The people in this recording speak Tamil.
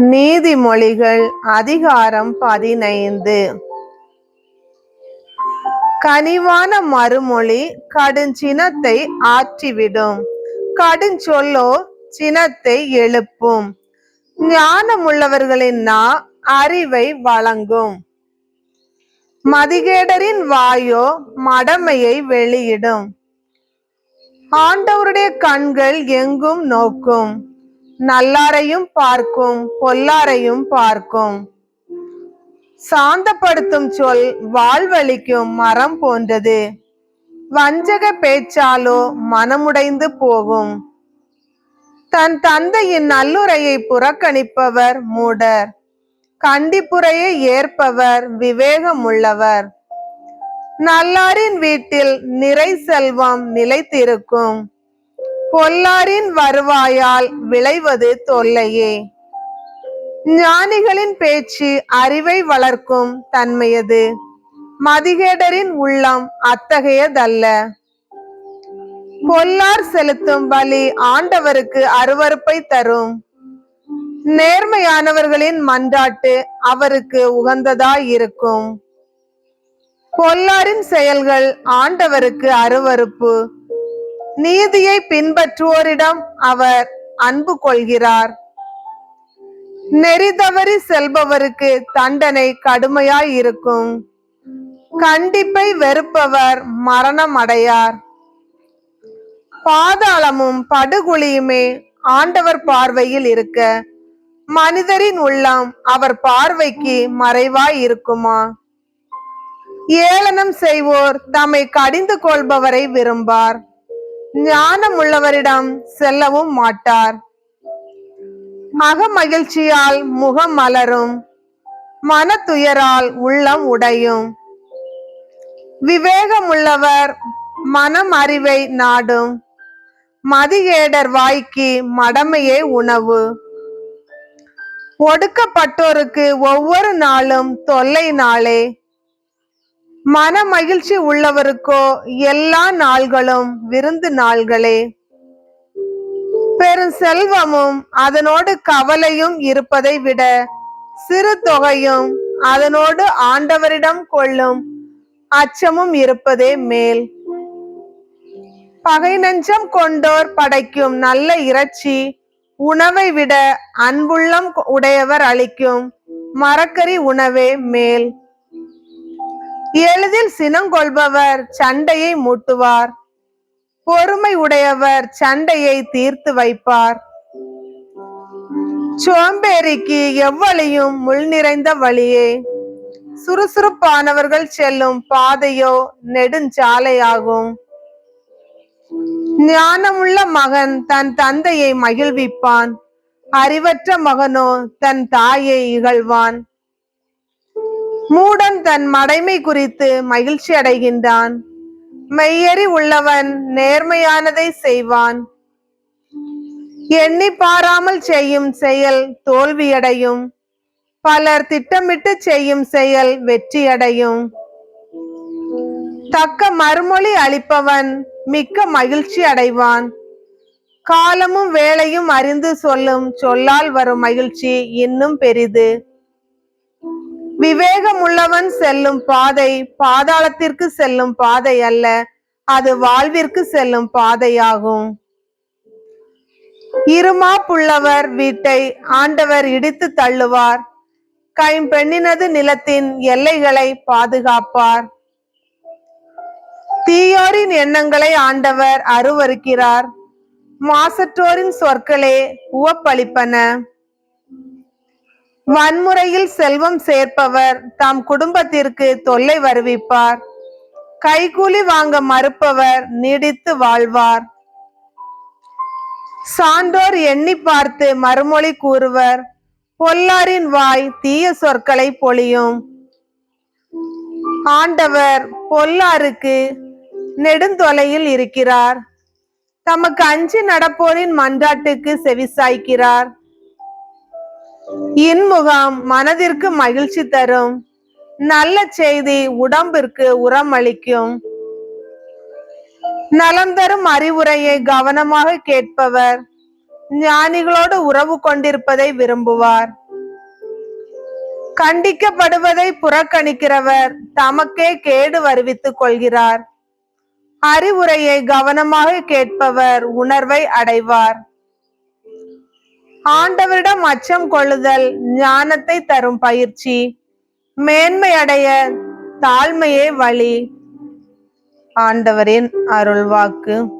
நீதிமொழிகள் அதிகாரம் 15. கனிவான மறுமொழி கடுஞ்சினத்தை ஆற்றிவிடும், கடுஞ்சொல்லோ சினத்தை எழுப்பும். ஞானமுள்ளவர்களின் நா அறிவை வழங்கும், மதிகேடரின் வாயோ மடமையை வெளியிடும். ஆண்டவருடைய கண்கள் எங்கும் நோக்கும், நல்லாரையும் பார்க்கும் பொல்லாரையும் பார்க்கும். சாந்தப்படுத்தும் சொல் வாழ்வளிக்கும் மரம் போன்றது, வஞ்சக பேச்சாலோ மனமுடைந்து போகும். தன் தந்தையின் நல்லுரையை புறக்கணிப்பவர் மூடர், கண்டிப்புரையை ஏற்பவர் விவேகமுள்ளவர். நல்லாரின் வீட்டில் நிறை செல்வம் நிலைத்திருக்கும், பொல்லாரின் வருவாயால் விளைவது தொல்லையே. ஞானிகளின் பேச்சு அறிவை வளர்க்கும் தன்மையது, மதிகேடரின் உள்ளம் அத்தகையதல்ல. பொல்லார் செலுத்தும் பலி ஆண்டவருக்கு அருவருப்பை தரும், நேர்மையானவர்களின் மன்றாட்டு அவருக்கு உகந்ததாயிருக்கும். பொல்லாரின் செயல்கள் ஆண்டவருக்கு அருவருப்பு, நீதியை பின்பற்றுவோரிடம் அவர் அன்பு கொள்கிறார். நெறிதவறி செல்பவருக்கு தண்டனை கடுமையாயிருக்கும், கண்டிப்பை வெறுப்பவர் மரணம் அடையார். பாதாளமும் படுகுழியுமே ஆண்டவர் பார்வையில் இருக்க, மனிதரின் உள்ளம் அவர் பார்வைக்கு மறைவாய் இருக்குமா? ஏளனம் செய்வோர் தம்மை கடிந்து கொள்பவரை விரும்பார், ஞானமுள்ளவரிடம் செல்லவும் மாட்டார். மகிழ்ச்சியால் முகம் மலரும், மனத்துயரால் உள்ளம் உடையும். விவேகமுள்ளவர் மனம் அறிவை நாடும், மதிகேடர் வாய்க்கு மடமையே உணவு. ஒடுக்கப்பட்டோருக்கு ஒவ்வொரு நாளும் தொல்லை நாளே, மன மகிழ்ச்சி உள்ளவருக்கோ எல்லா நாள்களும் விருந்து நாள்களே. பெரும் செல்வமும் அதனோடு கவலையும் இருப்பதை விட, சிறு தொகையும் அதனோடு ஆண்டவரிடம் கொள்ளும் அச்சமும் இருப்பதே மேல். பகை நெஞ்சம் கொண்டோர் படைக்கும் நல்ல இறைச்சி உணவை விட, அன்புள்ளம் உடையவர் அளிக்கும் மரக்கறி உணவே மேல். எளிதில் சினங்கொள்பவர் சண்டையை மூட்டுவார், பொறுமை உடையவர் சண்டையை தீர்த்து வைப்பார். சோம்பேறிக்கு எவ்வழியும் முள் நிறைந்த வழியே, சுறுசுறுப்பானவர்கள் செல்லும் பாதையோ நெடுஞ்சாலையாகும். ஞானமுள்ள மகன் தன் தந்தையை மகிழ்விப்பான், அறிவற்ற மகனோ தன் தாயை இகழ்வான். மூடன் தன் மடைமை குறித்து மகிழ்ச்சி அடைகின்றான், மெய்யறி உள்ளவன் நேர்மையானதை செய்வான். எண்ணி பாராமல் செய்யும் செயல் தோல்வியடையும், பலர் திட்டமிட்டு செய்யும் செயல் வெற்றியடையும். தக்க மறுமொழி அளிப்பவன் மிக்க மகிழ்ச்சி அடைவான், காலமும் வேளையும் அறிந்து சொல்லும் சொல்லால் வரும் மகிழ்ச்சி இன்னும் பெரிது. விவேகமுள்ளவன் செல்லும் பாதை பாதாளத்திற்கு செல்லும் பாதை அல்ல, அது வாழ்விற்கு செல்லும் பாதையாகும். இருமாப்புள்ளவர் வீட்டை ஆண்டவர் இடித்து தள்ளுவார், கைம்பெண்ணினது நிலத்தின் எல்லைகளை பாதுகாப்பார். தீயோரின் எண்ணங்களை ஆண்டவர் அருவருக்கிறார், மாசற்றோரின் சொற்களே உவப்பளிப்பன. வன்முறையில் செல்வம் சேர்ப்பவர் தம் குடும்பத்திற்கு தொல்லை வருவிப்பார், கைகூலி வாங்க மறுப்பவர் நீடித்து வாழ்வார். சான்றோர் எண்ணி பார்த்து மறுமொழி கூறுவர், பொல்லாரின் வாய் தீய சொற்களை பொழியும். ஆண்டவர் பொல்லாருக்கு நெடுந்தொலையில் இருக்கிறார், தமக்கு அஞ்சி நடப்போரின் மன்றாட்டுக்கு செவிசாய்க்கிறார். இன்முகம் மனதிற்கு மகிழ்ச்சி தரும், நல்ல செய்தி உடம்பிற்கு உரம் அளிக்கும். நலம் தரும் அறிவுரையை கவனமாக கேட்பவர் ஞானிகளோடு உறவு கொண்டிருப்பதை விரும்புவார். கண்டிக்கப்படுவதை புறக்கணிக்கிறவர் தமக்கே கேடு வருவித்துக் கொள்கிறார். அறிவுரையை கவனமாக கேட்பவர் உணர்வை அடைவார். ஆண்டவரிடம் அச்சம் கொள்ளுதல் ஞானத்தை தரும் பயிற்சி. மேன்மை அடைய தாழ்மையே வழி. ஆண்டவரின் அருள்வாக்கு.